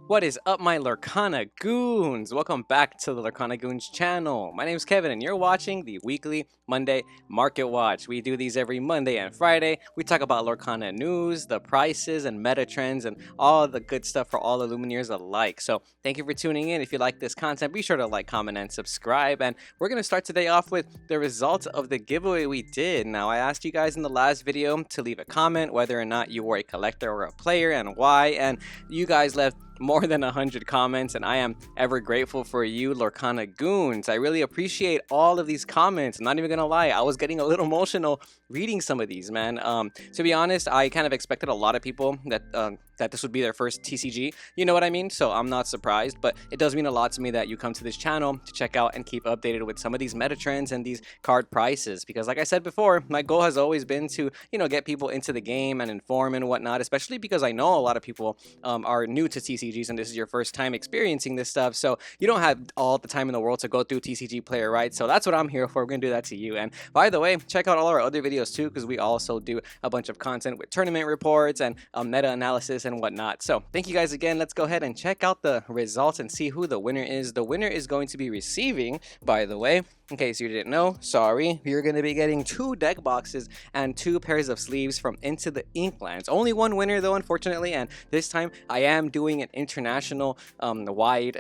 What is up, my Lorcana Goons? Welcome back to the Lorcana Goons channel. My name is Kevin, and you're watching the weekly Monday Market Watch. We do these every Monday and Friday. We talk about Lorcana news, the prices, and meta trends, and all the good stuff for all Illumineers alike. So thank you for tuning in. If you like this content, be sure to like, comment, and subscribe. And we're going to start today off with the results of the giveaway we did. Now, I asked you guys in the last video to leave a comment whether or not you were a collector or a player and why, and you guys left more than 100 comments, and I am ever grateful for you, Lorcana Goons. I really appreciate all of these comments. I'm not even gonna lie, I was getting a little emotional reading some of these, man. To be honest, I kind of expected a lot of people that this would be their first TCG, you know what I mean? So I'm not surprised, but it does mean a lot to me that you come to this channel to check out and keep updated with some of these meta trends and these card prices, because like I said before, my goal has always been to, get people into the game and inform and whatnot, especially because I know a lot of people are new to TCGs and this is your first time experiencing this stuff, so you don't have all the time in the world to go through TCG Player, right? So that's what I'm here for. We're gonna do that to you. And by the way, check out all our other videos too, because we also do a bunch of content with tournament reports and meta analysis and whatnot. So thank you guys again. Let's go ahead and check out the results and see who the winner is. The winner is going to be receiving, by the way, in case you didn't know, sorry, you're going to be getting 2 deck boxes and 2 pairs of sleeves from Into the Inklands. Only one winner though, unfortunately, and this time I am doing an international wide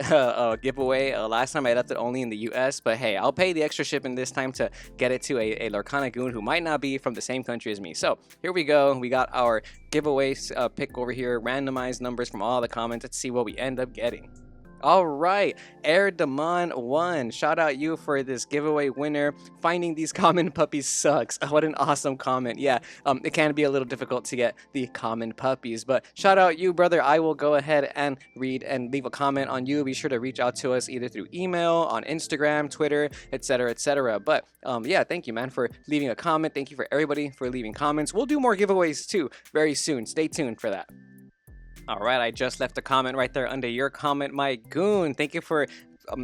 giveaway. Last time I left it only in the US, but hey, I'll pay the extra shipping this time to get it to a Lorcana Goon who might not be from the same country as me. So here we go. We got our giveaways pick over here, randomized numbers from all the comments. Let's see what we end up getting. All right, Air Demon 1, shout out you for this giveaway winner. Finding these common puppies sucks. What an awesome comment. Yeah, it can be a little difficult to get the common puppies, but shout out you, brother. I will go ahead and read and leave a comment on you. Be sure to reach out to us either through email, on Instagram, Twitter, etc., etc. But yeah, thank you, man, for leaving a comment. Thank you for everybody for leaving comments. We'll do more giveaways too very soon. Stay tuned for that. All right, I just left a comment right there under your comment, my goon. Thank you for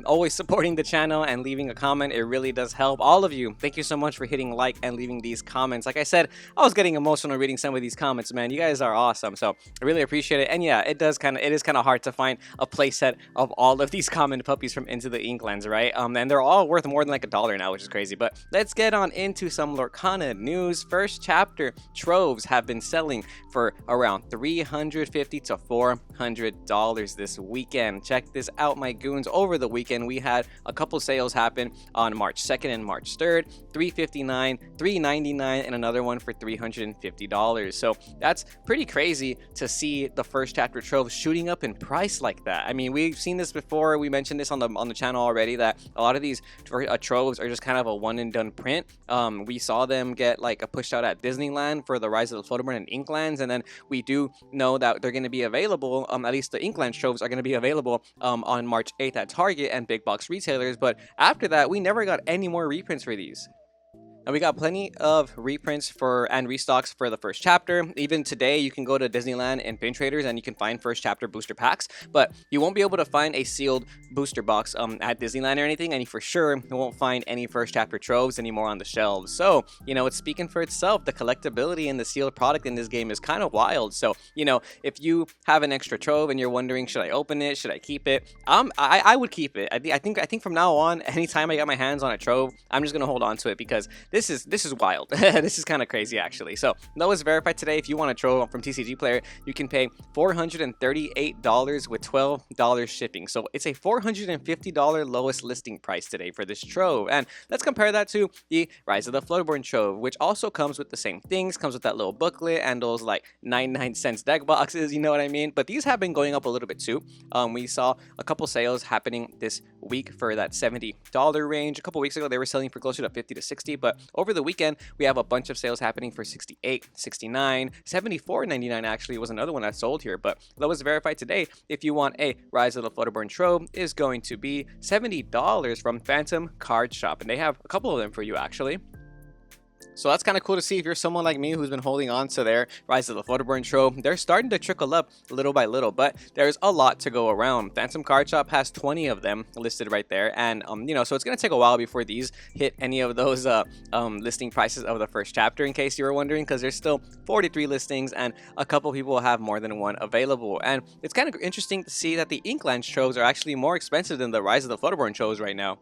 always supporting the channel and leaving a comment. It really does help. All of you, thank you so much for hitting like and leaving these comments. Like I said, I was getting emotional reading some of these comments, man. You guys are awesome, so I really appreciate it. And yeah, it is kind of hard to find a playset of all of these common puppies from Into the Inklands, right? And they're all worth more than like $1 now, which is crazy. But let's get on into some Lorcana news. First chapter troves have been selling for around $350 to $400 this weekend. Check this out, my goons. Over the weekend, we had a couple sales happen on March 2nd and March 3rd, $359, $399, and another one for $350. So that's pretty crazy to see the first chapter trove shooting up in price like that. I mean, we've seen this before. We mentioned this on the channel already, that a lot of these troves are just kind of a one and done print. We saw them get like a pushed out at Disneyland for the Rise of the Floaterborn and Inklands, and then we do know that they're going to be available, at least the Inklands troves are going to be available on March 8th at Target and big box retailers, but after that we never got any more reprints for these. And we got plenty of reprints and restocks for the first chapter. Even today, you can go to Disneyland and Pin Traders and you can find first chapter booster packs, but you won't be able to find a sealed booster box at Disneyland or anything, and you for sure won't find any first chapter troves anymore on the shelves. So, it's speaking for itself. The collectability in the sealed product in this game is kind of wild. So, if you have an extra trove and you're wondering, should I open it? Should I keep it? I would keep it. I think from now on, anytime I got my hands on a trove, I'm just gonna hold on to it because this is wild. This is kind of crazy, actually. So that was verified today. If you want a trove from TCG Player, you can pay $438 with $12 shipping. So it's a $450 lowest listing price today for this trove. And let's compare that to the Rise of the Floaterborn trove, which also comes with the same things, comes with that little booklet and those like 99-cent deck boxes, you know what I mean? But these have been going up a little bit too. We saw a couple sales happening this week for that $70 range. A couple weeks ago, they were selling for closer to 50 to 60, but over the weekend, we have a bunch of sales happening for 68, 69, 74.99 actually was another one that sold here, but that was verified today. If you want a Rise of the Floaterborn trove, is going to be $70 from Phantom Card Shop, and they have a couple of them for you actually. So that's kind of cool to see if you're someone like me who's been holding on to their Rise of the Photoburn Trove. They're starting to trickle up little by little, but there's a lot to go around. Phantom Card Shop has 20 of them listed right there, and so it's gonna take a while before these hit any of those listing prices of the first chapter, in case you were wondering, because there's still 43 listings and a couple people have more than one available. And it's kind of interesting to see that the Inklands Troves are actually more expensive than the Rise of the Photoburn Troves right now.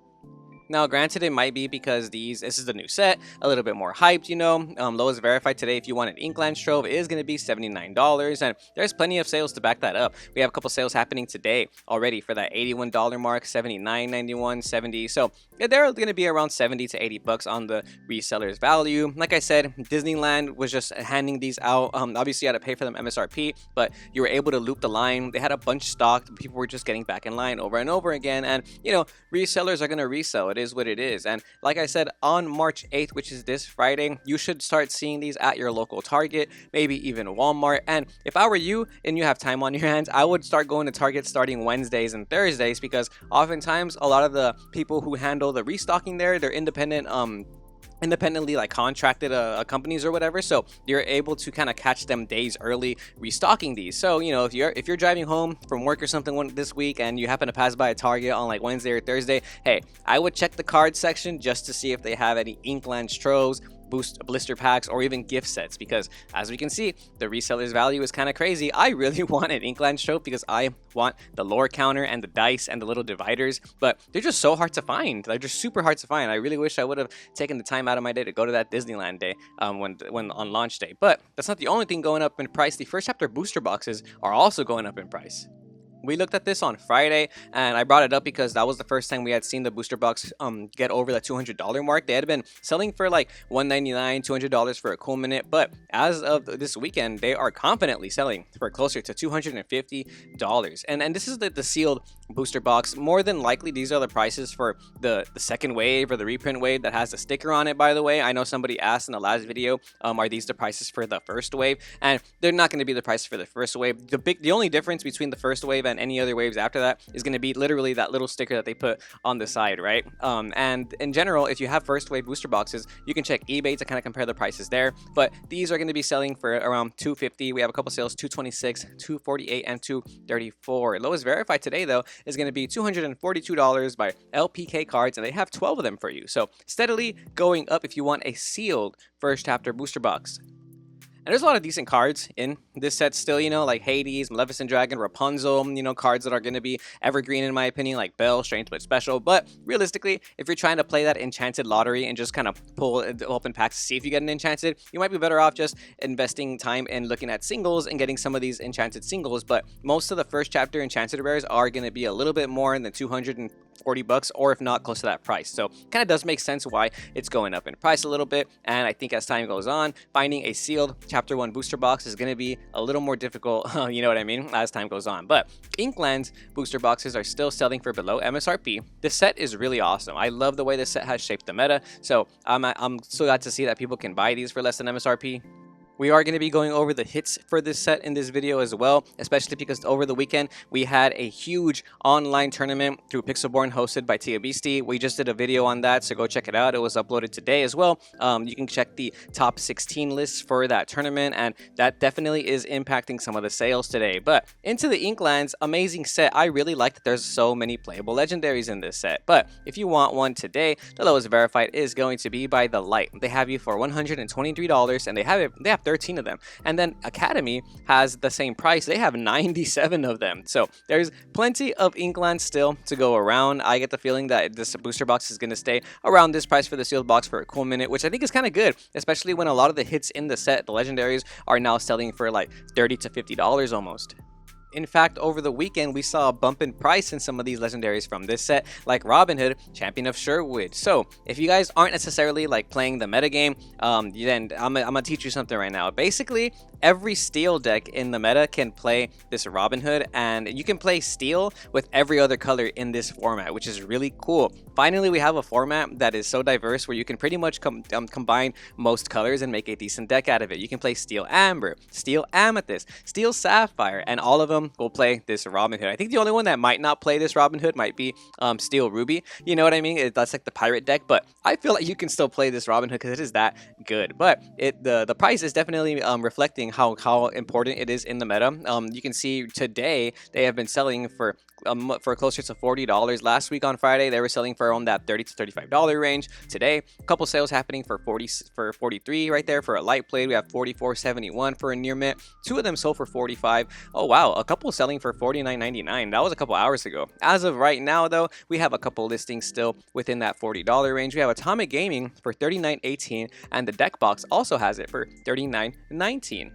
Now, granted, it might be because this is the new set, a little bit more hyped, Lowest verified today, if you want an Inklands Trove, is going to be $79, and there's plenty of sales to back that up. We have a couple sales happening today already for that $81 mark, $79.91, $70. So they're going to be around $70 to $80 on the reseller's value. Like I said, Disneyland was just handing these out. Obviously, you had to pay for them MSRP, but you were able to loop the line. They had a bunch stocked. People were just getting back in line over and over again, and resellers are going to resell it. Is what it is. And like I said, on March 8th, which is this Friday, you should start seeing these at your local Target, maybe even Walmart. And if I were you and you have time on your hands, I would start going to Target starting Wednesdays and Thursdays, because oftentimes a lot of the people who handle the restocking there, they're independently like contracted companies or whatever, so you're able to kind of catch them days early restocking these. So if you're driving home from work or something this week and you happen to pass by a Target on like Wednesday or Thursday, hey, I would check the card section just to see if they have any Inklands Troves, blister packs, or even gift sets, because as we can see, the reseller's value is kind of crazy. I really want an Inklands Trove because I want the lore counter and the dice and the little dividers, but they're just so hard to find. They're just super hard to find. I really wish I would have taken the time out of my day to go to that Disneyland day when on launch day. But that's not the only thing going up in price. The first chapter booster boxes are also going up in price. We looked at this on Friday, and I brought it up because that was the first time we had seen the booster box get over the $200 mark. They had been selling for like $199, $200 for a cool minute, but as of this weekend, they are confidently selling for closer to $250. And this is the sealed booster box. More than likely, these are the prices for the second wave or the reprint wave that has the sticker on it, by the way. I know somebody asked in the last video, are these the prices for the first wave? And they're not going to be the prices for the first wave. The only difference between the first wave and any other waves after that is going to be literally that little sticker that they put on the side, right? And in general, if you have first wave booster boxes, you can check eBay to kind of compare the prices there, but these are going to be selling for around $250. We have a couple sales, $226, $248, and $234. Lowest verified today, though, is going to be $242 by LPK Cards, and they have 12 of them for you. So steadily going up if you want a sealed first chapter booster box. And there's a lot of decent cards in this set still, like Hades, Maleficent Dragon, Rapunzel, cards that are going to be evergreen in my opinion, like Belle, Strange but Special. But realistically, if you're trying to play that enchanted lottery and just kind of pull open packs to see if you get an enchanted, you might be better off just investing time in looking at singles and getting some of these enchanted singles. But most of the first chapter enchanted rares are going to be a little bit more than $240, or if not close to that price. So kind of does make sense why it's going up in price a little bit. And I think as time goes on, finding a sealed chapter 1 booster box is going to be a little more difficult, you know what I mean, as time goes on. But Inklands booster boxes are still selling for below MSRP. This set is really awesome. I love the way this set has shaped the meta, so I'm so glad to see that people can buy these for less than MSRP. We are going to be going over the hits for this set in this video as well, especially because over the weekend we had a huge online tournament through Pixelborn hosted by Tia Beastie. We just did a video on that, so go check it out. It was uploaded today as well. You can check the top 16 lists for that tournament, and that definitely is impacting some of the sales today. But into the Inklands, amazing set. I really like that there's so many playable legendaries in this set. But if you want one today, the lowest verified is going to be by The Light. They have you for $123, and they have 13 of them. And then Academy has the same price. They have 97 of them. So there's plenty of Inklands still to go around. I get the feeling that this booster box is going to stay around this price for the sealed box for a cool minute, which I think is kind of good, especially when a lot of the hits in the set, the legendaries, are now selling for like $30 to $50 almost. In fact, over the weekend, we saw a bump in price in some of these legendaries from this set, like Robin Hood, Champion of Sherwood. So, if you guys aren't necessarily like playing the metagame, then I'm gonna teach you something right now. Basically, every steel deck in the meta can play this Robin Hood, and you can play steel with every other color in this format, which is really cool. Finally, we have a format that is so diverse where you can pretty much combine most colors and make a decent deck out of it. You can play Steel Amber, Steel Amethyst, Steel Sapphire, and all of them them will play this Robin Hood. I think the only one that might not play this Robin Hood might be Steel Ruby. You know what I mean? That's like the pirate deck, but I feel like you can still play this Robin Hood because it is that good. But the price is definitely reflecting how important it is in the meta. You can see today they have been selling for closer to $40. Last week on Friday, they were selling for around that $30 to $35 range. Today, a couple sales happening for 43 right there for a light blade. We have 44.71 for a near mint. Two of them sold for 45. Oh wow, a couple selling for 49.99. That was a couple hours ago. As of right now, though, we have a couple listings still within that $40 range. We have Atomic Gaming for 39.18, and the deck box also has it for 39.19.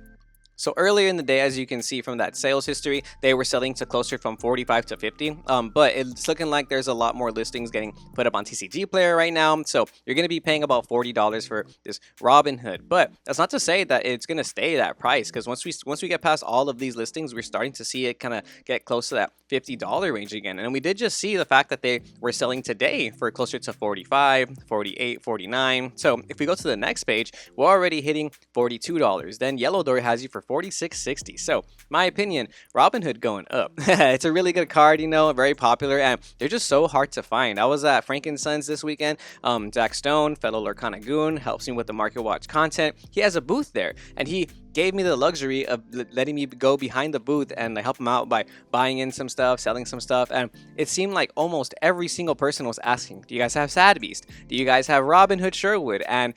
So earlier in the day, as you can see from that sales history, they were selling to closer from 45 to 50. But it's looking like there's a lot more listings getting put up on TCG Player right now. So you're going to be paying about $40 for this Robin Hood. But that's not to say that it's going to stay that price, because once we get past all of these listings, we're starting to see it kind of get close to that $50 range again. And we did just see the fact that they were selling today for closer to 45, 48, 49. So if we go to the next page, we're already hitting $42. Then Yellow Door has you for $46.60. So my opinion, Robin Hood going up. It's a really good card, you know, very popular, and they're just so hard to find. I was at Frankensons this weekend. Zach Stone, fellow Lorcana Goon, helps me with the Market Watch content. He has a booth there, and he gave me the luxury of letting me go behind the booth and help him out by buying in some stuff, selling some stuff. And it seemed like almost every single person was asking, do you guys have Sad Beast? Do you guys have Robin Hood Sherwood? And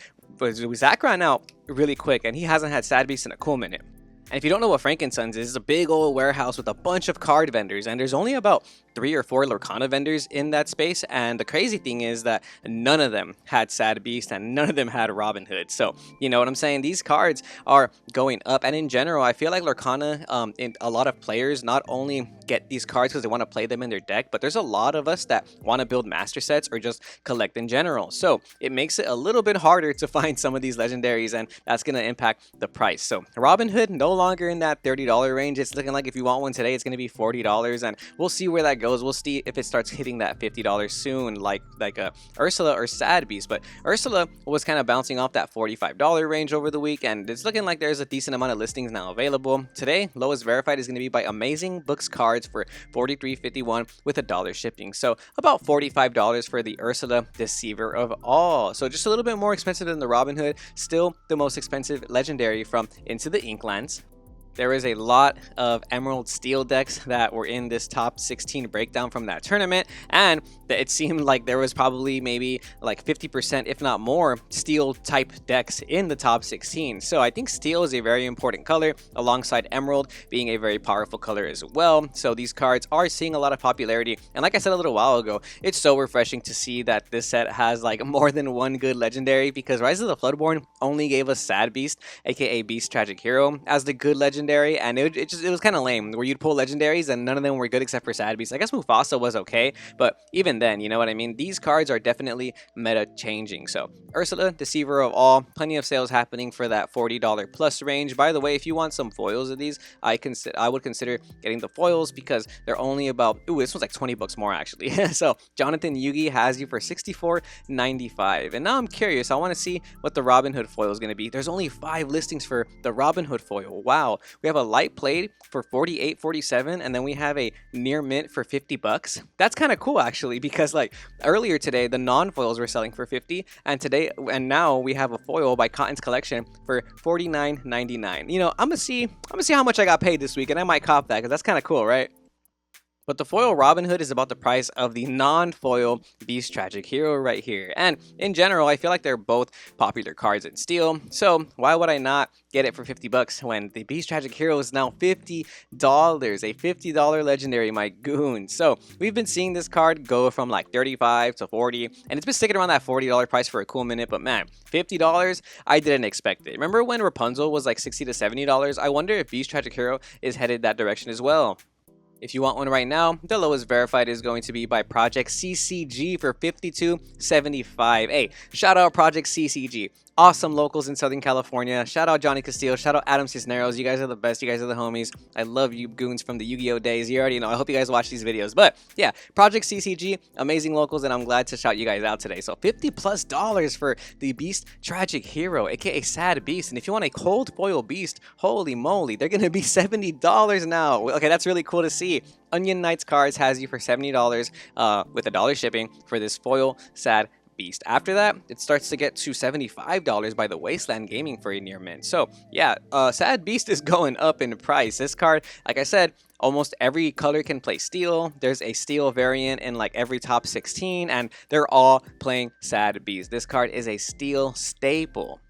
Zach ran out really quick, and he hasn't had Sad Beast in a cool minute. And if you don't know what Frankensons is, it's a big old warehouse with a bunch of card vendors, and there's only about 3 or 4 Lorcana vendors in that space. And the crazy thing is that none of them had Sad Beast and none of them had Robin Hood. So you know what I'm saying? These cards are going up, and in general, I feel like Lorcana, a lot of players not only get these cards because they want to play them in their deck, but there's a lot of us that want to build master sets or just collect in general. So it makes it a little bit harder to find some of these legendaries, and that's going to impact the price. So Robin Hood no longer in that $30 range. It's looking like if you want one today, it's going to be $40, and we'll see where that goes. We'll see if it starts hitting that $50 soon, like a Ursula or Sad Beast. But Ursula was kind of bouncing off that $45 range over the week, and it's looking like there's a decent amount of listings now available. Today, lowest verified is going to be by Amazing Books cards for $43.51 with $1 shipping. So about $45 for the Ursula Deceiver of All. So just a little bit more expensive than the Robin Hood. Still the most expensive legendary from Into the Inklands. There is a lot of Emerald Steel decks that were in this top 16 breakdown from that tournament, and it seemed like there was probably maybe like 50%, if not more, Steel type decks in the top 16. So I think Steel is a very important color, alongside Emerald being a very powerful color as well. So these cards are seeing a lot of popularity, and like I said a little while ago, it's so refreshing to see that this set has like more than one good legendary, because Rise of the Floodborn only gave us Sad Beast, aka Beast Tragic Hero, as the good legendary. And it was kind of lame where you'd pull legendaries and none of them were good except for Sad Beast. I guess Mufasa was okay, but even then, you know what I mean? These cards are definitely meta changing. So Ursula, Deceiver of All, plenty of sales happening for that $40 plus range. By the way, if you want some foils of these, I would consider getting the foils, because they're only about, ooh, this one's like 20 bucks more actually. So Jonathan Yugi has you for $64.95. And now I'm curious, I want to see what the Robin Hood foil is going to be. There's only 5 listings for the Robin Hood foil. Wow. We have a light plate for $48.47, and then we have a near mint for 50 bucks. That's kind of cool actually, because like earlier today the non-foils were selling for 50, and now we have a foil by Cotton's Collection for $49.99. You know, I'm gonna see how much I got paid this week, and I might cop that because that's kind of cool, right? But the foil Robin Hood is about the price of the non-foil Beast Tragic Hero right here. And in general, I feel like they're both popular cards in Steel. So why would I not get it for 50 bucks when the Beast Tragic Hero is now $50? A $50 legendary, my goon. So we've been seeing this card go from like 35 to 40, and it's been sticking around that $40 price for a cool minute. But man, $50, I didn't expect it. Remember when Rapunzel was like $60 to $70? I wonder if Beast Tragic Hero is headed that direction as well. If you want one right now, the lowest verified is going to be by Project CCG for $52.75. Hey, shout out Project CCG. awesome locals in Southern California. Shout out Johnny Castillo. Shout out Adam Cisneros. You guys are the best. You guys are the homies. I love you goons from the Yu-Gi-Oh days. You already know. I hope you guys watch these videos. But yeah, Project CCG, amazing locals, and I'm glad to shout you guys out today. So $50+ for the Beast Tragic Hero, aka Sad Beast. And if you want a cold foil beast, holy moly, they're gonna be $70 now. Okay, that's really cool to see. Onion Knights cards has you for $70 with $1 shipping for this foil Sad Beast. After that, it starts to get to $75 by the Wasteland Gaming for a near mint. So yeah, Sad Beast is going up in price. This card, like I said, almost every color can play steel. There's a steel variant in like every top 16, and they're all playing Sad Beast. This card is a steel staple.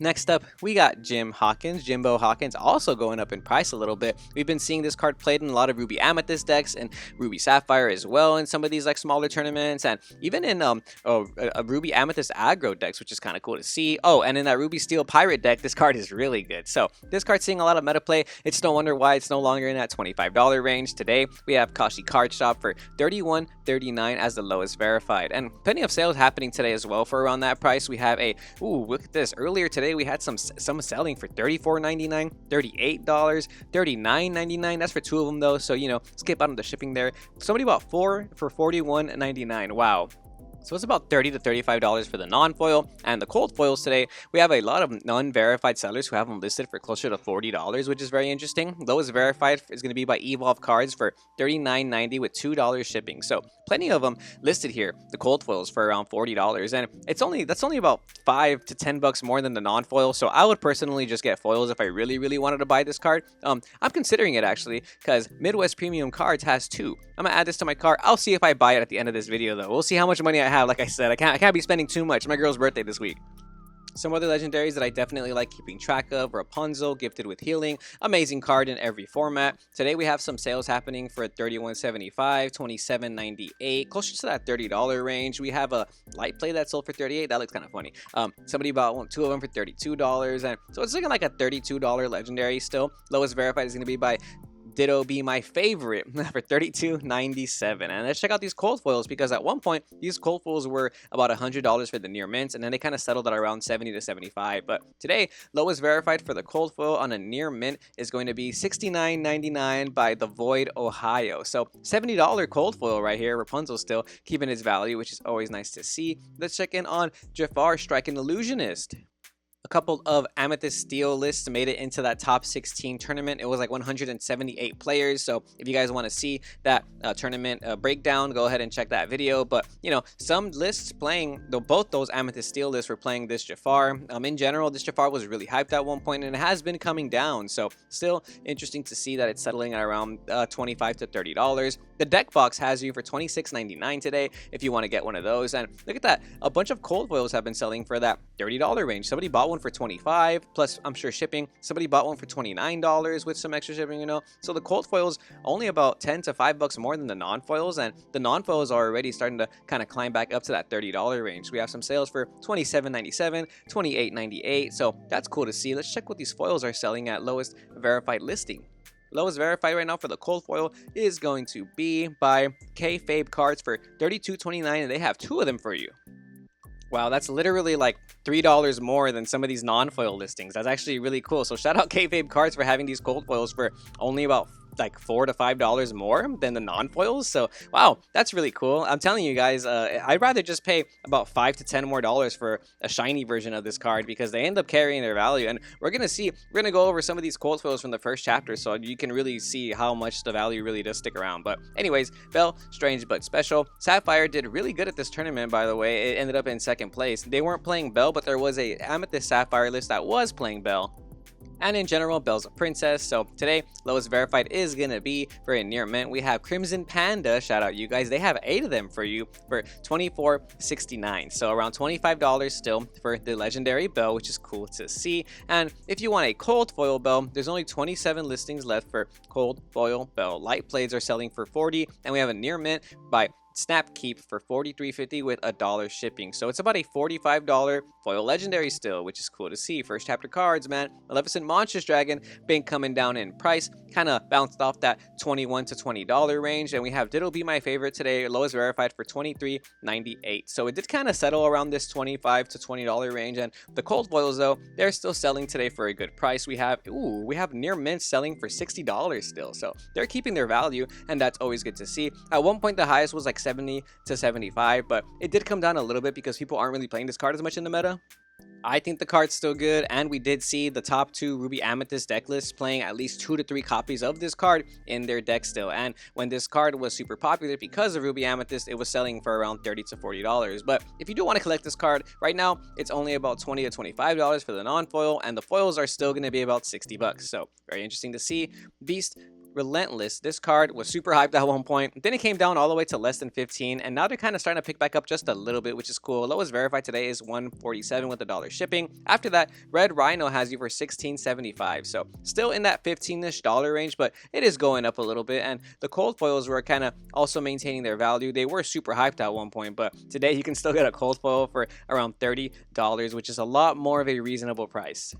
Next up, we got Jimbo Hawkins, also going up in price a little bit. We've been seeing this card played in a lot of Ruby Amethyst decks and Ruby Sapphire as well in some of these like smaller tournaments, and even in a Ruby Amethyst aggro decks, which is kind of cool to see. Oh, and in that Ruby Steel Pirate deck, this card is really good. So this card's seeing a lot of meta play. It's no wonder why it's no longer in that $25 range. Today, we have Kashi Card Shop for $31.39 as the lowest verified, and plenty of sales happening today as well for around that price. We have a, look at this, earlier today we had some selling for $34.99, $38, $39.99. That's for two of them though, so you know, skip out on the shipping there. Somebody bought 4 for $41.99. Wow. So it's about $30 to $35 for the non-foil, and the cold foils today, we have a lot of non-verified sellers who have them listed for closer to $40, which is very interesting. Lowest verified is going to be by Evolve Cards for $39.90 with $2 shipping. So plenty of them listed here, the cold foils for around $40, and that's only about $5 to $10 more than the non-foil. So I would personally just get foils if I really wanted to buy this card. I'm considering it actually, because Midwest Premium Cards has 2. I'm gonna add this to my cart. I'll see if I buy it at the end of this video though. We'll see how much money I have. Like I said, I can't be spending too much. My girl's birthday this week. Some other legendaries that I definitely like keeping track of: Rapunzel, Gifted with Healing, amazing card in every format. Today we have some sales happening for $31.75, $27.98, closer to that $30 range. We have a light play that sold for $38. That looks kind of funny. Somebody bought 2 of them for $32, and so it's looking like a $32 legendary still. Lowest verified is going to be by Ditto Be My Favorite for $32.97. And let's check out these cold foils, because at one point these cold foils were about $100 for the near mints, and then they kind of settled at around $70 to $75. But today, lowest verified for the cold foil on a near mint is going to be $69.99 by The Void Ohio. So $70 cold foil right here. Rapunzel still keeping its value, which is always nice to see. Let's check in on Jafar, Striking Illusionist. A couple of Amethyst Steel lists made it into that top 16 tournament. It was like 178 players. So if you guys want to see that tournament breakdown, go ahead and check that video. But you know, some lists playing, though, both those Amethyst Steel lists were playing this Jafar. In general, this Jafar was really hyped at one point, and it has been coming down. So still interesting to see that it's settling at around $25 to $30. The deck box has you for $26.99 today if you want to get one of those. And look at that, a bunch of cold foils have been selling for that $30 range. Somebody bought one for $25 plus, I'm sure, shipping. Somebody bought one for $29 with some extra shipping, you know. So the cold foils only about $10 to $5 more than the non-foils, and the non-foils are already starting to kind of climb back up to that $30 range. We have some sales for $27.97, $28.98, so that's cool to see. Let's check what these foils are selling at lowest verified listing. Lowest verified right now for the cold foil is going to be by Kayfabe Cards for $32.29, and they have 2 of them for you. Wow, that's literally like $3 more than some of these non-foil listings. That's actually really cool. So shout out Kayfabe Cards for having these cold foils for only about like $4 to $5 more than the non-foils. So wow, that's really cool. I'm telling you guys, I'd rather just pay about $5 to $10 more for a shiny version of this card, because they end up carrying their value. And we're gonna go over some of these cold foils from the first chapter, so you can really see how much the value really does stick around. But anyways, Bell, Strange but Special. Sapphire did really good at this tournament, by the way. It ended up in 2nd place. They weren't playing Bell, but there was a Amethyst Sapphire list that was playing Bell. And in general, Belle's a princess. So today, lowest verified is going to be for a near mint. We have Crimson Panda. Shout out you guys. They have 8 of them for you for $24.69. So around $25 still for the legendary Belle, which is cool to see. And if you want a cold foil Belle, there's only 27 listings left for cold foil Belle. Light blades are selling for $40. And we have a near mint by snap keep for $43.50 with $1 shipping. So it's about a $45 foil legendary still, which is cool to see. First chapter cards, man. Maleficent Monstrous Dragon been coming down in price, kind of bounced off that $21 to $20 range, and we have Diddle Be My Favorite today, lowest verified for $23.98. So it did kind of settle around this $25 to $20 range, and the cold foils though, they're still selling today for a good price. We have near mint selling for $60 still, so they're keeping their value, and that's always good to see. At one point the highest was like 70 to 75, but it did come down a little bit because people aren't really playing this card as much in the meta. I think the card's still good, and we did see the top 2 Ruby Amethyst deck lists playing at least 2 to 3 copies of this card in their deck still. And when this card was super popular because of Ruby Amethyst, it was selling for around $30 to $40. But if you do want to collect this card, right now it's only about $20 to $25 for the non-foil, and the foils are still going to be about $60. So very interesting to see. Beast Relentless, this card was super hyped at one point, then it came down all the way to less than 15, and now they're kind of starting to pick back up just a little bit, which is cool. Lowest verified today is $147 with $1 shipping. After that, Red Rhino has you for $16.75, so still in that $15-ish range, but it is going up a little bit. And the cold foils were kind of also maintaining their value. They were super hyped at one point, but today you can still get a cold foil for around $30, which is a lot more of a reasonable price.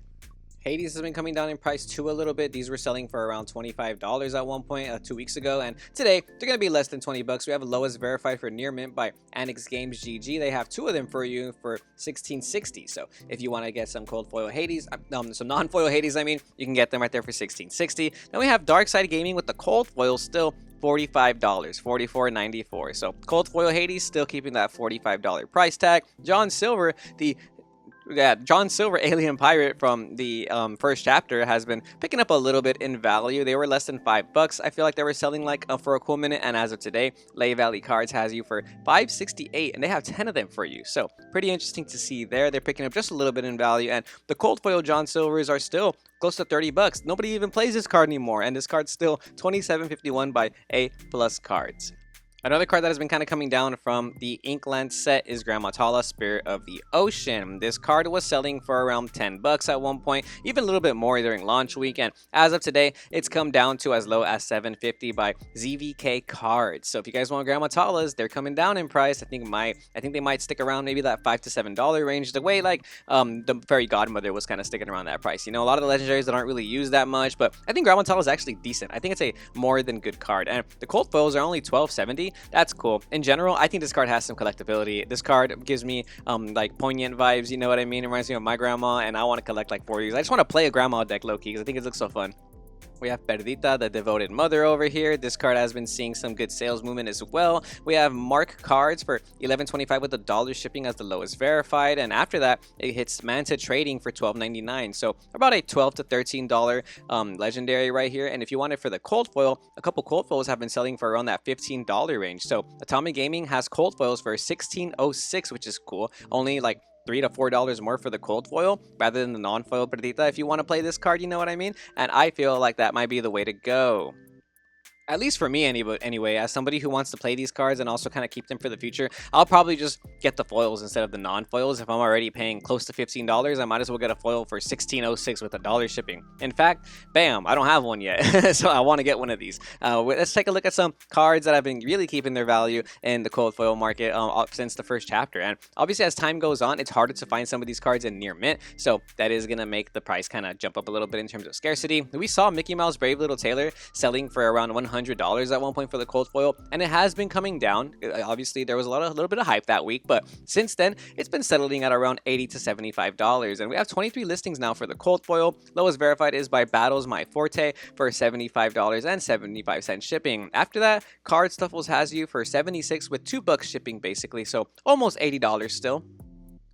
Hades has been coming down in price too a little bit. These were selling for around $25 at one point 2 weeks ago, and today they're going to be less than $20. We have lowest verified for near mint by Annex Games GG. They have 2 of them for you for $16.60. So if you want to get some cold foil Hades, some non-foil Hades, I mean, you can get them right there for $16.60. Then we have Dark Side Gaming with the cold foil still $45, $44.94. So cold foil Hades still keeping that $45 price tag. John Silver, John Silver Alien Pirate from the first chapter has been picking up a little bit in value. They were less than $5. I feel like they were selling like for a cool minute, and as of today, Lay Valley Cards has you for $5.68, and they have 10 of them for you. So pretty interesting to see there. They're picking up just a little bit in value, and the cold foil John Silvers are still close to $30. Nobody even plays this card anymore, and this card's still $27.51 by A+ cards. Another card that has been kind of coming down from the Inkland set is Grammatala, Spirit of the Ocean. This card was selling for around $10 at one point, even a little bit more during launch week, and as of today, it's come down to as low as $7.50 by ZVK Cards. So if you guys want Grammatalas, they're coming down in price. I think they might stick around maybe that $5 to $7 range, the way like the Fairy Godmother was kind of sticking around that price. You know, a lot of the legendaries that aren't really used that much, but I think Grammatala is actually decent. I think it's a more than good card, and the cold foils are only $12.70. That's cool. In general, I think this card has some collectability. This card gives me like poignant vibes, you know what I mean? It reminds me of my grandma, and I want to collect like 40s. I just want to play a grandma deck low-key because I think it looks so fun. We have Perdita, the Devoted Mother over here. This card has been seeing some good sales movement as well. We have Mark cards for $11.25 with $1 shipping as the lowest verified. And after that, it hits Manta Trading for $12.99. So about a $12 to $13 legendary right here. And if you want it for the cold foil, a couple cold foils have been selling for around that $15 range. So Atomic Gaming has cold foils for $16.06, which is cool. Only like $3 to $4 more for the cold foil rather than the non-foil Perdita if you want to play this card, you know what I mean? And I feel like that might be the way to go. At least for me anyway, as somebody who wants to play these cards and also kind of keep them for the future, I'll probably just get the foils instead of the non-foils. If I'm already paying close to $15, I might as well get a foil for $16.06 with $1 shipping. In fact, bam, I don't have one yet, so I want to get one of these. Let's take a look at some cards that have been really keeping their value in the cold foil market since the first chapter. And obviously, as time goes on, it's harder to find some of these cards in near mint, so that is going to make the price kind of jump up a little bit in terms of scarcity. We saw Mickey Mouse Brave Little Tailor selling for around $100 at one point for the cold foil, and it has been coming down. Obviously, there was a little bit of hype that week, but since then, it's been settling at around $80 to $75. And we have 23 listings now for the cold foil. Lowest verified is by Battles My Forte for $75.75 shipping. After that, Card Stuffles has you for $76 with $2 shipping basically, so almost $80 still.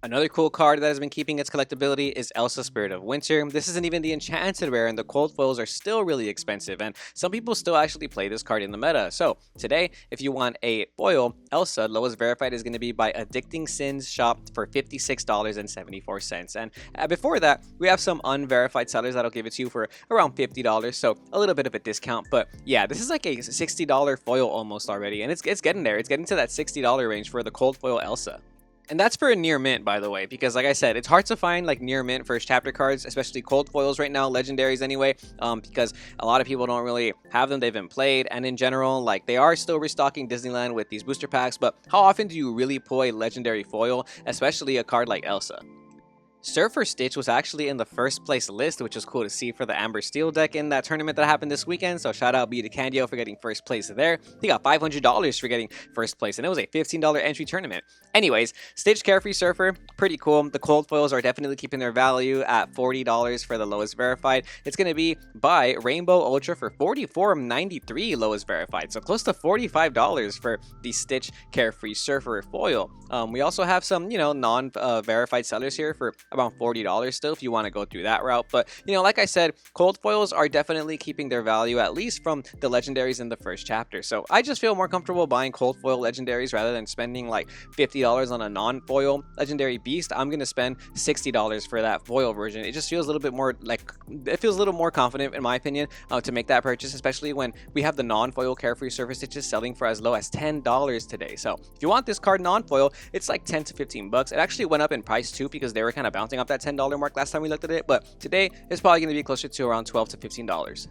Another cool card that has been keeping its collectability is Elsa Spirit of Winter. This isn't even the enchanted rare, and the cold foils are still really expensive, and some people still actually play this card in the meta. So today, if you want a foil Elsa, lowest verified is going to be by Addicting Sins Shop for $56.74. And before that, we have some unverified sellers that'll give it to you for around $50, so a little bit of a discount. But yeah, this is like a $60 foil almost already, and it's getting there. It's getting to that $60 range for the cold foil Elsa. And that's for a near mint, by the way, because like I said, it's hard to find like near mint first chapter cards, especially cold foils right now, legendaries anyway, because a lot of people don't really have them. They've been played, and in general, like they are still restocking Disneyland with these booster packs. But how often do you really pull a legendary foil, especially a card like Elsa? Surfer Stitch was actually in the first place list, which was cool to see for the Amber Steel deck in that tournament that happened this weekend. So shout out B to Candio for getting first place there. He got $500 for getting first place, and it was a $15 entry tournament. Anyways, Stitch Carefree Surfer, pretty cool. The cold foils are definitely keeping their value at $40 for the lowest verified. It's going to be by Rainbow Ultra for $44.93 lowest verified. So close to $45 for the Stitch Carefree Surfer foil. We also have some, non-verified sellers here for around $40 still if you want to go through that route. But, like I said, cold foils are definitely keeping their value, at least from the legendaries in the first chapter. So I just feel more comfortable buying cold foil legendaries rather than spending like $50 on a non-foil legendary beast. I'm going to spend $60 for that foil version. It just feels a little bit more like, it feels a little more confident in my opinion to make that purchase, especially when we have the non-foil Carefree Surfer Stitches selling for as low as $10 today. So if you want this card non-foil, it's like 10 to 15 bucks. It actually went up in price too because they were kind of bouncing up that $10 mark last time we looked at it, but today it's probably going to be closer to around $12 to $15.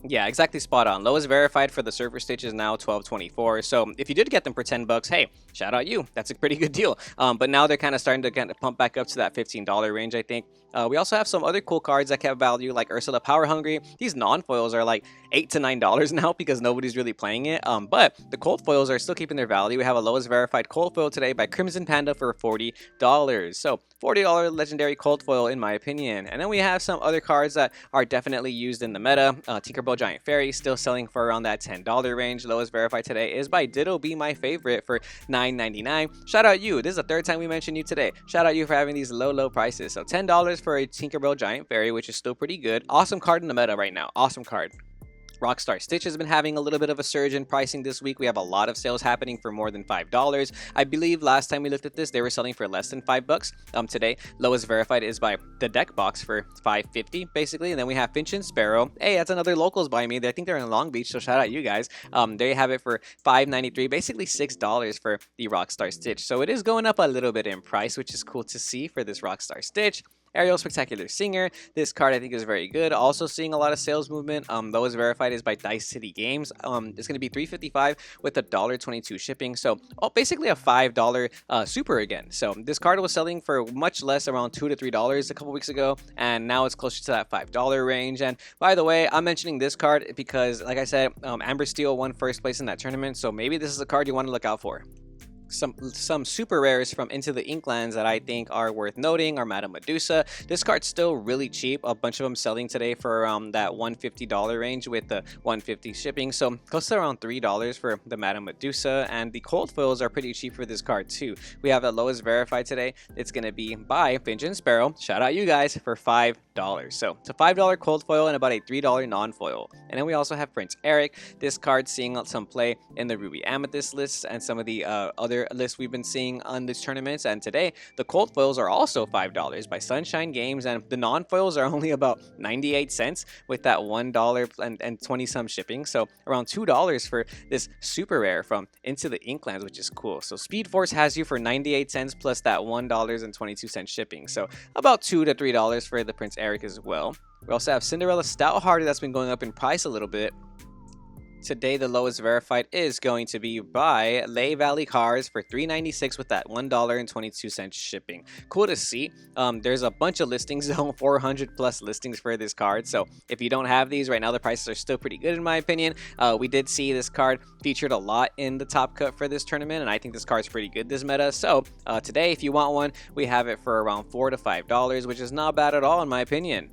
Yeah, exactly, spot on. Lowest verified for the Surfer Stitch is now $12.24. So if you did get them for 10 bucks, hey, shout out you. That's a pretty good deal. But now they're kind of starting to pump back up to that $15 range, I think. We also have some other cool cards that have value, like Ursula Power Hungry. These non-foils are like $8 to $9 now because nobody's really playing it. But the cold foils are still keeping their value. We have a lowest verified cold foil today by Crimson Panda for $40. So $40 legendary cold foil in my opinion. And then we have some other cards that are definitely used in the meta. Tinkerbell Giant Fairy still selling for around that $10 range. Lowest verified today is by Ditto Be My Favorite for $9.99. Shout out you. This is the third time we mentioned you today. Shout out you for having these low prices. So $10 for a Tinkerbell Giant Fairy, which is still pretty good. Awesome card in the meta right now. Awesome card. Rockstar Stitch has been having a little bit of a surge in pricing this week. We have a lot of sales happening for more than $5. I believe last time we looked at this, they were selling for less than $5. Today, lowest verified is by the Deck Box for $5.50 basically. And then we have Finch and Sparrow. Hey, that's another locals by me. I think they're in Long Beach, so shout out you guys. They have it for $5.93, basically $6 for the Rockstar Stitch. So it is going up a little bit in price, which is cool to see for this Rockstar Stitch. Ariel Spectacular Singer. This card I think is very good. Also seeing a lot of sales movement. Lowest verified is by Dice City Games. It's going to be $3.55 with $1.22 shipping. So basically a $5 super again. So this card was selling for much less, around $2 to $3 a couple weeks ago, and now it's closer to that $5 range. And by the way, I'm mentioning this card because, like I said, Amber Steel won first place in that tournament. So maybe this is a card you want to look out for. Some super rares from Into the Inklands that I think are worth noting are Madame Medusa. This card's still really cheap. A bunch of them selling today for around that $150 range with the $150 shipping. So close to around $3 for the Madame Medusa. And the cold foils are pretty cheap for this card too. We have the lowest verified today. It's going to be by Finch and Sparrow. Shout out you guys for $5. So it's a $5 cold foil and about a $3 non-foil. And then we also have Prince Eric. This card seeing some play in the Ruby Amethyst lists and some of the other lists we've been seeing on these tournaments. And today the cold foils are also $5 by Sunshine Games, and the non-foils are only about 98 cents with that $1 and 20 some shipping. So around $2 for this super rare from Into the Inklands, which is cool. So Speed Force has you for 98 cents plus that $1.22 shipping. So about $2 to $3 for the Prince Eric as well. We also have Cinderella Stouthearted that's been going up in price a little bit. Today, the lowest verified is going to be by Lay Valley Cars for $3.96 with that $1.22 shipping. Cool to see. There's a bunch of listings, 400 plus listings for this card. So if you don't have these right now, the prices are still pretty good in my opinion. We did see this card featured a lot in the top cut for this tournament, and I think this card's pretty good this meta. So today, if you want one, we have it for around $4 to $5, which is not bad at all in my opinion.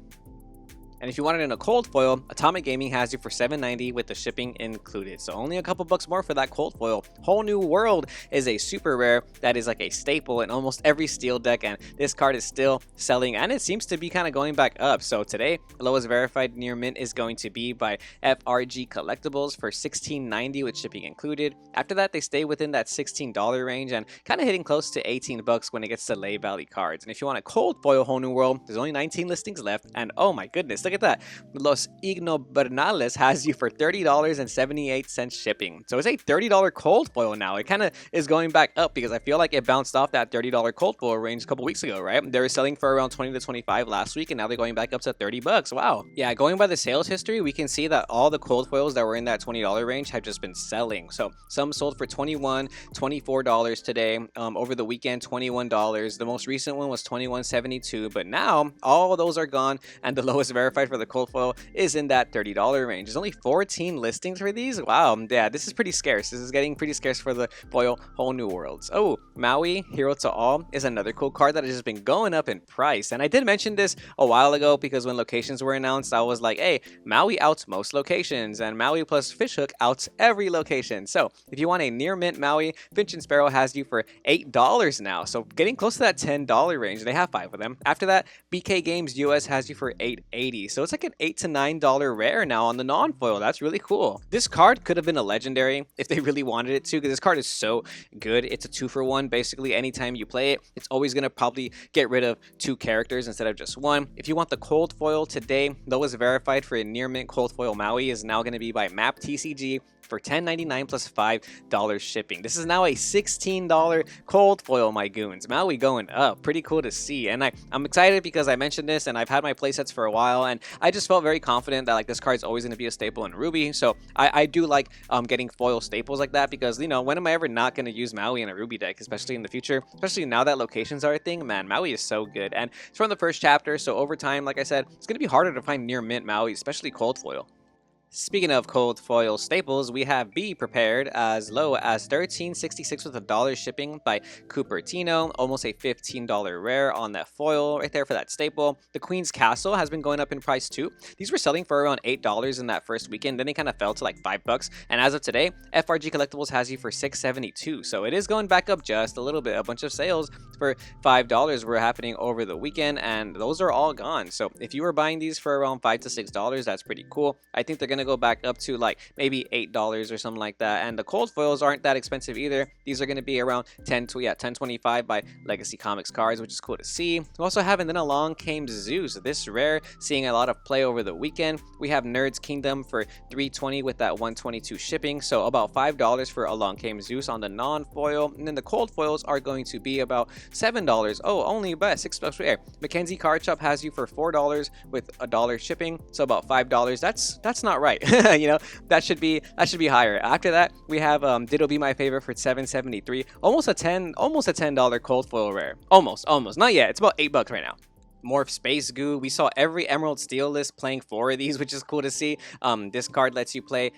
And if you want it in a cold foil, Atomic Gaming has you for $7.90 with the shipping included. So only a couple bucks more for that cold foil. Whole New World is a super rare that is like a staple in almost every steel deck, and this card is still selling, and it seems to be kind of going back up. So today, the lowest verified near mint is going to be by FRG Collectibles for $16.90 with shipping included. After that, they stay within that $16 range and kind of hitting close to 18 bucks when it gets to Lay Valley cards. And if you want a cold foil Whole New World, there's only 19 listings left, and oh my goodness, look at that. Los Ignobernales has you for $30.78 shipping. So it's a $30 cold foil now. It kind of is going back up because I feel like it bounced off that $30 cold foil range a couple weeks ago, right? They were selling for around 20 to 25 last week, and now they're going back up to 30 bucks. Wow. Yeah, going by the sales history, we can see that all the cold foils that were in that $20 range have just been selling. So some sold for $21, $24 today. Over the weekend, $21. The most recent one was $21.72, but now all those are gone, and the lowest verified for the cold foil is in that $30 range. There's only 14 listings for these. Wow, yeah, this is pretty scarce. This is getting pretty scarce for the foil Whole New Worlds. Oh, Maui Hero to All is another cool card that has just been going up in price, and I did mention this a while ago because when locations were announced, I was like, hey, Maui outs most locations, and Maui plus Fishhook outs every location. So if you want a near mint Maui, Finch and Sparrow has you for $8 now, so getting close to that $10 range. They have 5 of them. After that, BK Games US has you for $8.80, so it's like an $8 to $9 rare now on the non-foil. That's really cool. This card could have been a legendary if they really wanted it to, because this card is so good. It's a 2-for-1. Basically, anytime you play it, it's always going to probably get rid of 2 characters instead of just 1. If you want the cold foil today, lowest verified for a near mint cold foil Maui is now going to be by Map TCG for $10.99 plus $5 shipping. This is now a $16 cold foil, my goons. Maui going up. Pretty cool to see. And I'm excited because I mentioned this and I've had my playsets for a while, and I just felt very confident that like this card's always going to be a staple in Ruby. So I do like getting foil staples like that because, you know, when am I ever not going to use Maui in a Ruby deck, especially in the future? Especially now that locations are a thing, man, Maui is so good. And it's from the first chapter, so over time, like I said, it's going to be harder to find near mint Maui, especially cold foil. Speaking of cold foil staples, we have Be Prepared as low as $13.66 with $1 shipping by Cupertino, almost a $15 rare on that foil right there for that staple. The Queen's Castle has been going up in price too. These were selling for around $8 in that first weekend, then they kind of fell to like $5, and as of today, FRG Collectibles has you for $6.72, so it is going back up just a little bit. A bunch of sales for $5 were happening over the weekend, and those are all gone. So if you were buying these for around $5 to $6, that's pretty cool. I think they're gonna go back up to like maybe $8 or something like that, and the cold foils aren't that expensive either. These are going to be around 10.25 by Legacy Comics cards, which is cool to see. We also have, and then along came Zeus, this rare, seeing a lot of play over the weekend. We have Nerds Kingdom for $3.20 with that $1.22 shipping, so about $5 for Along Came Zeus on the non-foil, and then the cold foils are going to be about $7. Oh, only about $6 rare. Mackenzie Card Shop has you for $4 with $1 shipping, so about $5. That's not right. You know, that should be higher. After that, we have Ditto Be My Favorite for $7.73, almost a $10 cold foil rare. Almost, not yet. It's about $8 right now. Morph Space Goo. We saw every Emerald Steel list playing 4 of these, which is cool to see. This card lets you play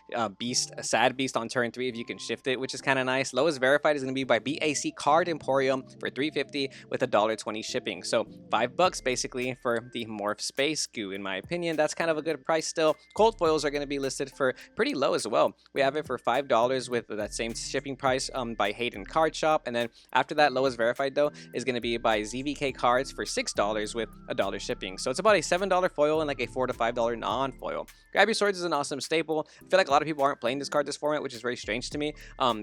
Sad Beast on turn 3 if you can shift it, which is kind of nice. Lowest verified is going to be by BAC Card Emporium for $3.50 with $1.20 shipping. So $5 basically for the Morph Space Goo. In my opinion, that's kind of a good price still. Cold foils are going to be listed for pretty low as well. We have it for $5 with that same shipping price by Hayden Card Shop. And then after that, lowest verified though is going to be by ZVK Cards for $6 with $1 shipping. So it's about a $7 foil and like a $4 to $5 non-foil. Grab Your Swords is an awesome staple. I feel like a lot of people aren't playing this card this format, which is very strange to me.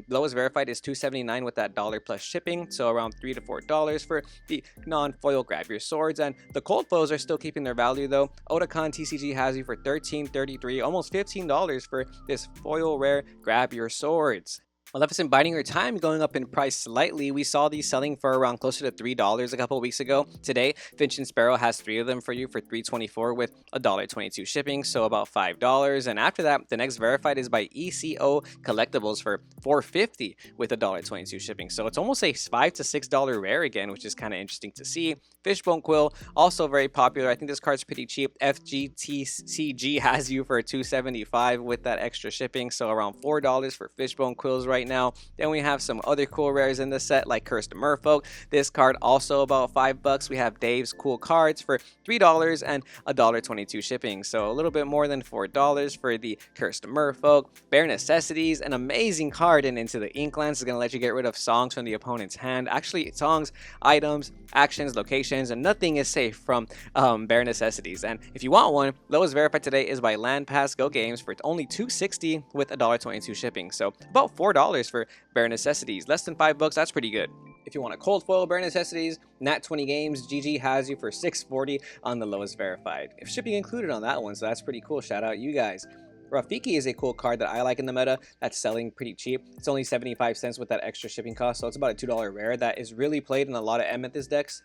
Lowest verified is $2.79 with that $1 plus shipping, so around $3 to $4 for the non-foil Grab Your Swords. And the cold foils are still keeping their value though. Otakon TCG has you for $13.33, almost $15 for this foil rare Grab Your Swords. Maleficent Biding Your Time going up in price slightly. We saw these selling for around closer to $3 a couple weeks ago. Today, Finch and Sparrow has 3 of them for you for $3.24 with $1.22 shipping, so about $5. And after that, the next verified is by ECO Collectibles for $4.50 with $1.22 shipping. So it's almost a $5 to $6 rare again, which is kind of interesting to see. Fishbone Quill, also very popular. I think this card's pretty cheap. FGTCG has you for $2.75 with that extra shipping, so around $4 for Fishbone Quills right now. Then we have some other cool rares in the set like Cursed Merfolk. This card also about $5. We have Dave's Cool Cards for $3 and $1.22 shipping, so a little bit more than $4 for the Cursed Merfolk. Bare Necessities, an amazing card in Into the Inklands, is going to let you get rid of songs from the opponent's hand. Actually, songs, items, actions, locations, and nothing is safe from Bare Necessities. And if you want one, lowest verified today is by Land Pass Go Games for only $2.60 with $1.22 shipping, so about $4 for Bare Necessities. Less than $5, that's pretty good. If you want a cold foil bare necessities, Nat 20 Games GG has you for $640 on the lowest verified. If shipping included on that one, so that's pretty cool. Shout out you guys. Rafiki is a cool card that I like in the meta that's selling pretty cheap. It's only 75 cents with that extra shipping cost, so it's about a $2 rare that is really played in a lot of Amethyst decks.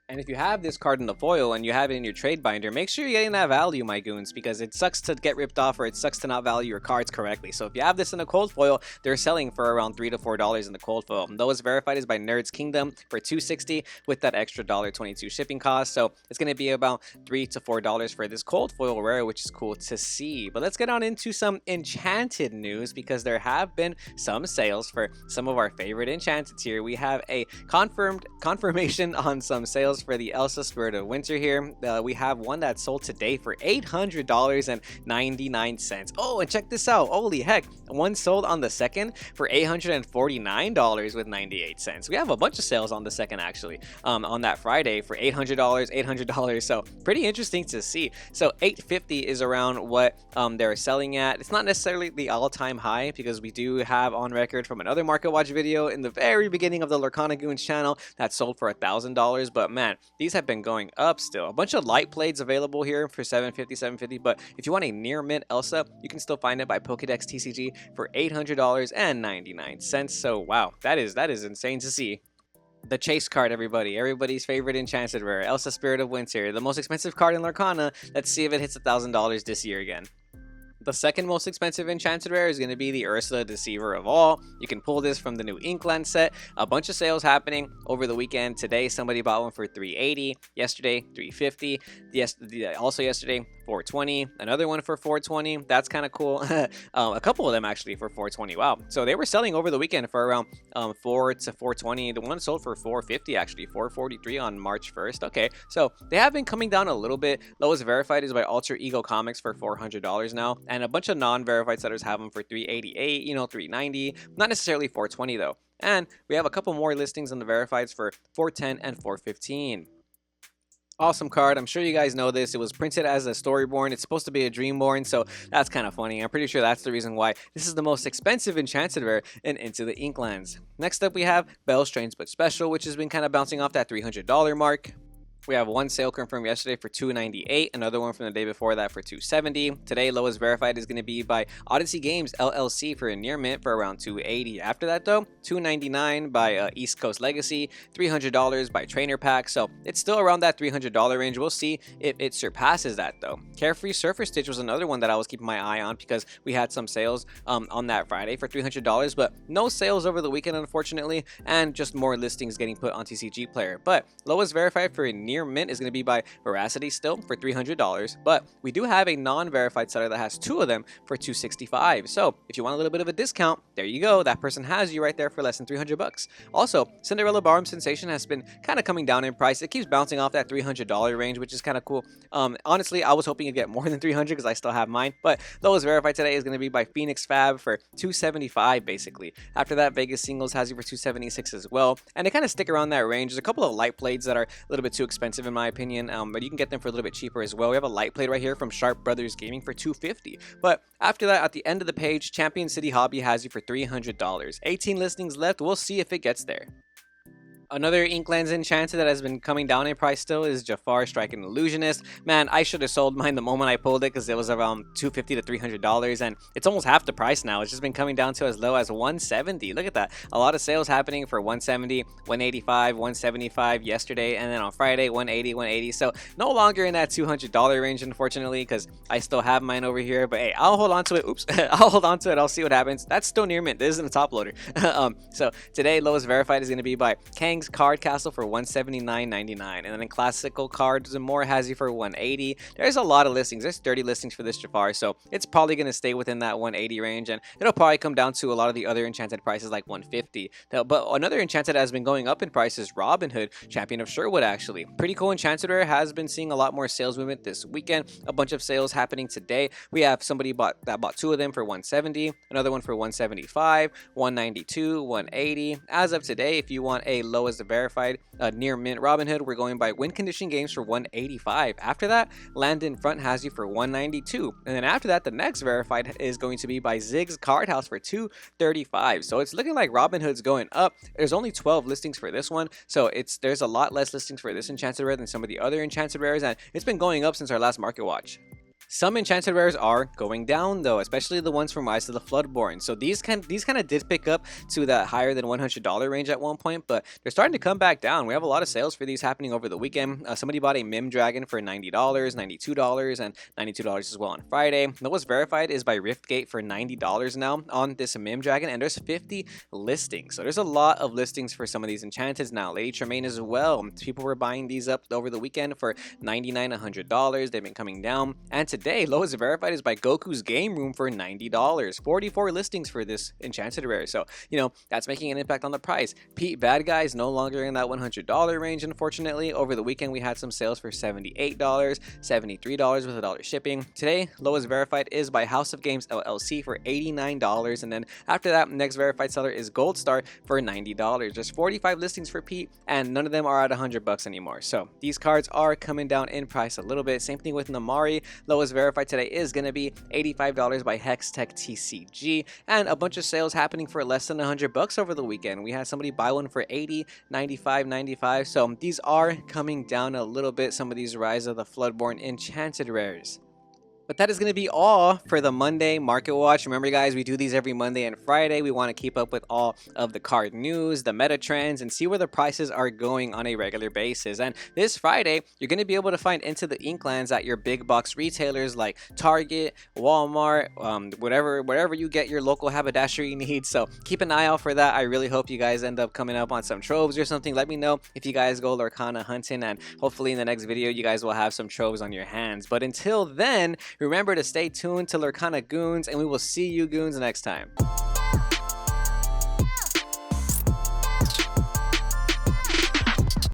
And if you have this card in the foil and you have it in your trade binder, make sure you're getting that value, my goons, because it sucks to get ripped off or it sucks to not value your cards correctly. So if you have this in a cold foil, they're selling for around $3 to $4 in the cold foil. The lowest verified is by Nerds Kingdom for $260 with that extra $1.22 shipping cost. So it's going to be about $3 to $4 for this cold foil rare, which is cool to see. But let's get on into some enchanted news because there have been some sales for some of our favorite enchanted here. We have a confirmation on some sales for the Elsa Spirit of Winter here. We have one that sold today for $800.99. Oh, and check this out. Holy heck. One sold on the 2nd for $849.98. We have a bunch of sales on the 2nd actually. On that Friday for $800. So pretty interesting to see. So $850 is around what they're selling at. It's not necessarily the all-time high because we do have on record from another Market Watch video in the very beginning of the Lorcana Goons channel that sold for $1,000. But man, these have been going up still. A bunch of light blades available here for $750, but if you want a near mint Elsa, you can still find it by Pokédex TCG for $800.99. So wow, that is insane to see. The chase card, everybody's favorite enchanted rare, Elsa Spirit of Winter, the most expensive card in Lorcana. Let's see if it hits $1,000 this year again. The second most expensive enchanted rare is going to be the Ursula Deceiver of All. You can pull this from the new Inkland set. A bunch of sales happening over the weekend. Today, somebody bought one for $380. Yesterday, $350. Also yesterday, $420. Another one for $420. That's kind of cool. A couple of them actually for $420. Wow. So they were selling over the weekend for around $4 to $420. The one sold for $450 actually. $443 on March 1st. Okay. So they have been coming down a little bit. Lowest verified is by Alter Ego Comics for $400 now. And a bunch of non-verified sellers have them for $388, $390. Not necessarily $420 though. And we have a couple more listings on the verifieds for $410 and $415. Awesome card. I'm sure you guys know this. It was printed as a Storyborn. It's supposed to be a Dreamborn, so that's kind of funny. I'm pretty sure that's the reason why this is the most expensive enchanted rare in Into the Inklands. Next up, we have Bell Strange but Special, which has been kind of bouncing off that $300 mark. We have one sale confirmed yesterday for $298, another one from the day before that for $270. Today, lowest verified is going to be by Odyssey Games LLC for a near mint for around $280. After that, though, $299 by East Coast Legacy, $300 by Trainer Pack. So it's still around that $300 range. We'll see if it surpasses that, though. Carefree Surfer Stitch was another one that I was keeping my eye on because we had some sales on that Friday for $300, but no sales over the weekend, unfortunately, and just more listings getting put on TCG Player. But lowest verified for a near mint is going to be by Veracity still for $300, but we do have a non-verified seller that has two of them for $265. So if you want a little bit of a discount, there you go. That person has you right there for less than $300. Also, Cinderella Ballroom Sensation has been kind of coming down in price. It keeps bouncing off that $300 range, which is kind of cool. Honestly, I was hoping to get more than $300 because I still have mine, but lowest verified today is going to be by Phoenix Fab for $275 basically. After that, Vegas Singles has you for $276 as well, and they kind of stick around that range. There's a couple of light blades that are a little bit too expensive in my opinion, but you can get them for a little bit cheaper as well. We have a light plate right here from Sharp Brothers Gaming for $250. But after that, at the end of the page, Champion City Hobby has you for $300. 18 listings left. We'll see if it gets there. Another Inklands enchanted that has been coming down in price still is Jafar Striking Illusionist. Man, I should have sold mine the moment I pulled it because it was around $250 to $300, and it's almost half the price now. It's just been coming down to as low as $170. Look at that. A lot of sales happening for $170, $185, $175 yesterday, and then on Friday, $180, $180. So no longer in that $200 range, unfortunately, because I still have mine over here. But hey, I'll hold on to it. Oops. I'll hold on to it. I'll see what happens. That's still near mint. This isn't a top loader. So today, lowest verified is going to be by Kang's Card Castle for $179.99, and then in classical cards and more has you for $180. There's a lot of listings. There's 30 listings for this Jafar, so it's probably going to stay within that $180 range, and it'll probably come down to a lot of the other enchanted prices like $150. But another enchanted that has been going up in price is Robin Hood, Champion of Sherwood. Actually, pretty cool enchanted rare. Has been seeing a lot more sales movement this weekend. A bunch of sales happening today. We have somebody bought two of them for $170, another one for $175, $192, $180. As of today, if you want a lowest lowest verified near mint Robinhood, we're going by Win Condition Games for 185. After that, Land in Front has you for 192. And then after that, the next verified is going to be by Zig's Card House for 235. So it's looking like Robinhood's going up. There's only 12 listings for this one, so there's a lot less listings for this enchanted rare than some of the other enchanted rares, and it's been going up since our last market watch. Some enchanted rares are going down though, especially the ones from Rise of the Floodborn. So these kind of did pick up to that higher than $100 range at one point, but they're starting to come back down. We have a lot of sales for these happening over the weekend. Somebody bought a Mim Dragon for $90, $92, and $92 as well on Friday. The lowest verified is by Riftgate for $90 now on this Mim Dragon, and there's 50 listings. So there's a lot of listings for some of these enchanteds now. Lady Tremaine as well. People were buying these up over the weekend for $99, $100. They've been coming down, and today, lowest verified is by Goku's Game Room for $90. 44 listings for this enchanted rare. So, that's making an impact on the price. Pete Bad Guy is no longer in that $100 range, unfortunately. Over the weekend, we had some sales for $78, $73 with $1 shipping. Today, lowest verified is by House of Games LLC for $89. And then after that, next verified seller is Gold Star for $90. There's 45 listings for Pete, and none of them are at $100 anymore. So these cards are coming down in price a little bit. Same thing with Namari. Lowest verified today is going to be $85 by Hextech TCG, and a bunch of sales happening for less than $100 over the weekend. We had somebody buy one for $80, $95, $95. So these are coming down a little bit, some of these Rise of the Floodborn enchanted rares. But that is going to be all for the Monday Market Watch. Remember, guys, we do these every Monday and Friday. We want to keep up with all of the card news, the meta trends, and see where the prices are going on a regular basis. And this Friday, you're going to be able to find Into the Inklands at your big box retailers like Target, Walmart, wherever you get your local haberdashery needs. So keep an eye out for that. I really hope you guys end up coming up on some troves or something. Let me know if you guys go Lorcana hunting, and hopefully in the next video, you guys will have some troves on your hands. But until then, remember to stay tuned to Lorcana Goons, and we will see you goons next time.